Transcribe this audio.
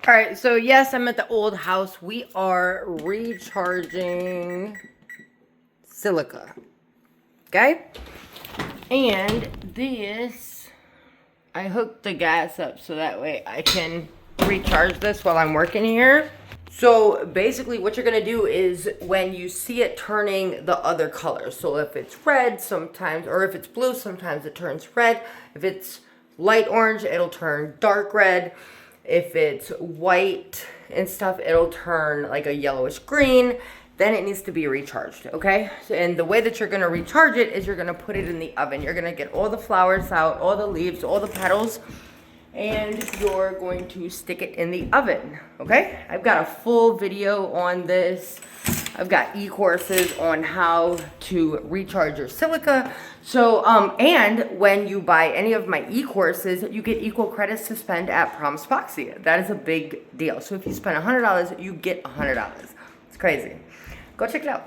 All right, so yes, I'm at the old house. We are recharging silica, okay? And this, I hooked the gas up so that way I can recharge this while I'm working here. So basically what you're gonna do is when you see it turning the other color, so if it's red sometimes, or if it's blue, sometimes it turns red. If it's light orange, it'll turn dark red. If it's white and stuff, it'll turn like a yellowish green. Then it needs to be recharged, okay? And the way that you're gonna recharge it is you're gonna put it in the oven. You're gonna get all the flowers out, all the leaves, all the petals, and you're going to stick it in the oven, okay? I've got a full video on this. I've got e-courses on how to recharge your silica. So, and when you buy any of my e-courses, you get equal credits to spend at Promise Epoxy. That is a big deal. So if you spend $100, you get $100. It's crazy. Go check it out.